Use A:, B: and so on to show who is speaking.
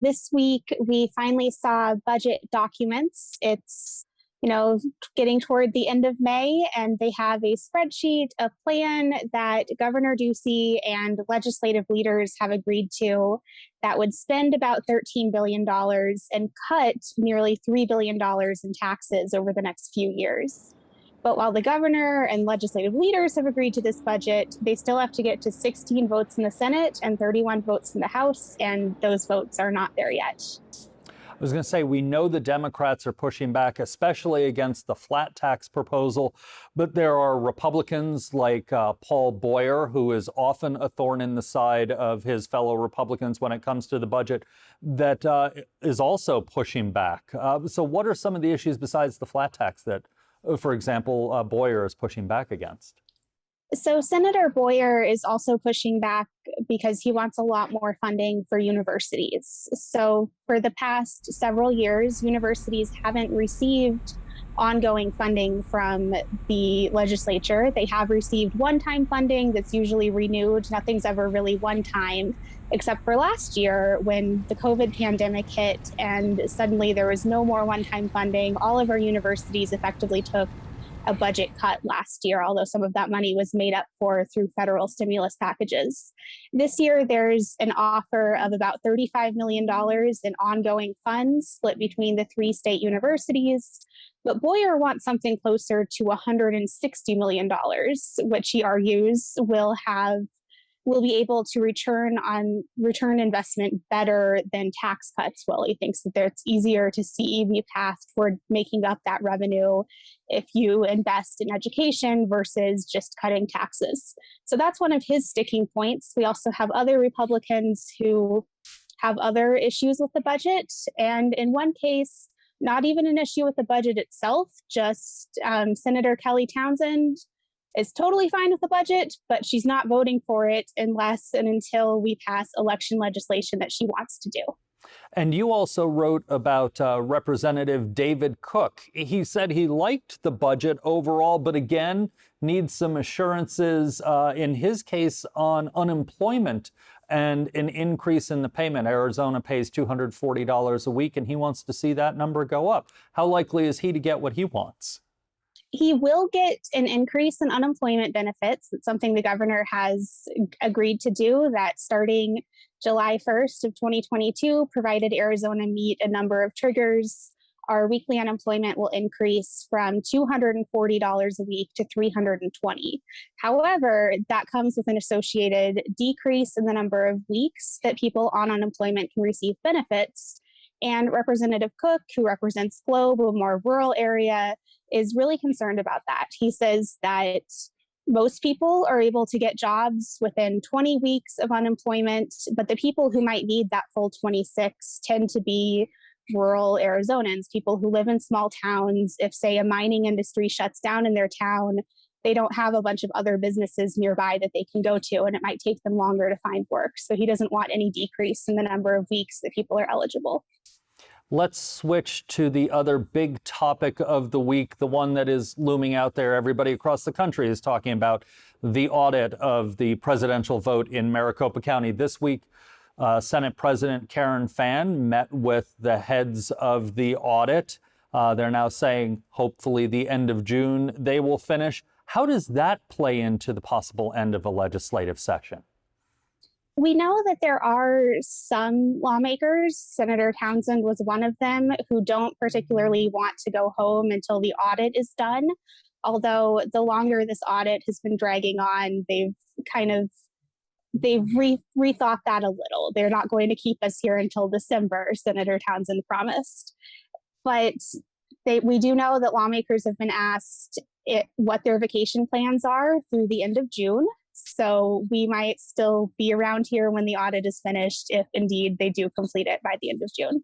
A: this week we finally saw budget documents. It's, getting toward the end of May, and they have a spreadsheet, a plan that Governor Ducey and legislative leaders have agreed to that would spend about $13 billion and cut nearly $3 billion in taxes over the next few years. But while the governor and legislative leaders have agreed to this budget, they still have to get to 16 votes in the Senate and 31 votes in the House, and those votes are not there yet.
B: I was going to say, we know the Democrats are pushing back, especially against the flat tax proposal, but there are Republicans like Paul Boyer, who is often a thorn in the side of his fellow Republicans when it comes to the budget, that is also pushing back. So what are some of the issues besides the flat tax that, for example, Boyer is pushing back against?
A: So Senator Boyer is also pushing back because he wants a lot more funding for universities. So for the past several years, universities haven't received ongoing funding from the legislature. They have received one-time funding that's usually renewed. Nothing's ever really one-time, except for last year when the COVID pandemic hit and suddenly there was no more one-time funding. All of our universities effectively took a budget cut last year, although some of that money was made up for through federal stimulus packages. This year, there's an offer of about $35 million in ongoing funds split between the 3 state universities. But Boyer wants something closer to $160 million, which he argues will be able to return investment better than tax cuts will. He thinks that it's easier to see the path toward making up that revenue if you invest in education versus just cutting taxes. So that's one of his sticking points. We also have other Republicans who have other issues with the budget. And in one case, not even an issue with the budget itself, just Senator Kelly Townsend is totally fine with the budget, but she's not voting for it unless and until we pass election legislation that she wants to do.
B: And you also wrote about Representative David Cook. He said he liked the budget overall, but again, needs some assurances in his case on unemployment and an increase in the payment. Arizona pays $240 a week, and he wants to see that number go up. How likely is he to get what he wants?
A: He will get an increase in unemployment benefits. It's something the governor has agreed to do, that starting July 1st of 2022, provided Arizona meet a number of triggers, our weekly unemployment will increase from $240 a week to $320. However, that comes with an associated decrease in the number of weeks that people on unemployment can receive benefits. And Representative Cook, who represents Globe, a more rural area, is really concerned about that. He says that most people are able to get jobs within 20 weeks of unemployment, but the people who might need that full 26 tend to be rural Arizonans, people who live in small towns. If, say, a mining industry shuts down in their town, they don't have a bunch of other businesses nearby that they can go to, and it might take them longer to find work. So he doesn't want any decrease in the number of weeks that people are eligible.
B: Let's switch to the other big topic of the week, the one that is looming out there. Everybody across the country is talking about the audit of the presidential vote in Maricopa County. This week, Senate President Karen Fann met with the heads of the audit. They're now saying hopefully the end of June they will finish. How does that play into the possible end of a legislative session?
A: We know that there are some lawmakers, Senator Townsend was one of them, who don't particularly want to go home until the audit is done. Although the longer this audit has been dragging on, they've rethought that a little. They're not going to keep us here until December, Senator Townsend promised. But we do know that lawmakers have been asked what their vacation plans are through the end of June. So we might still be around here when the audit is finished, if indeed they do complete it by the end of June.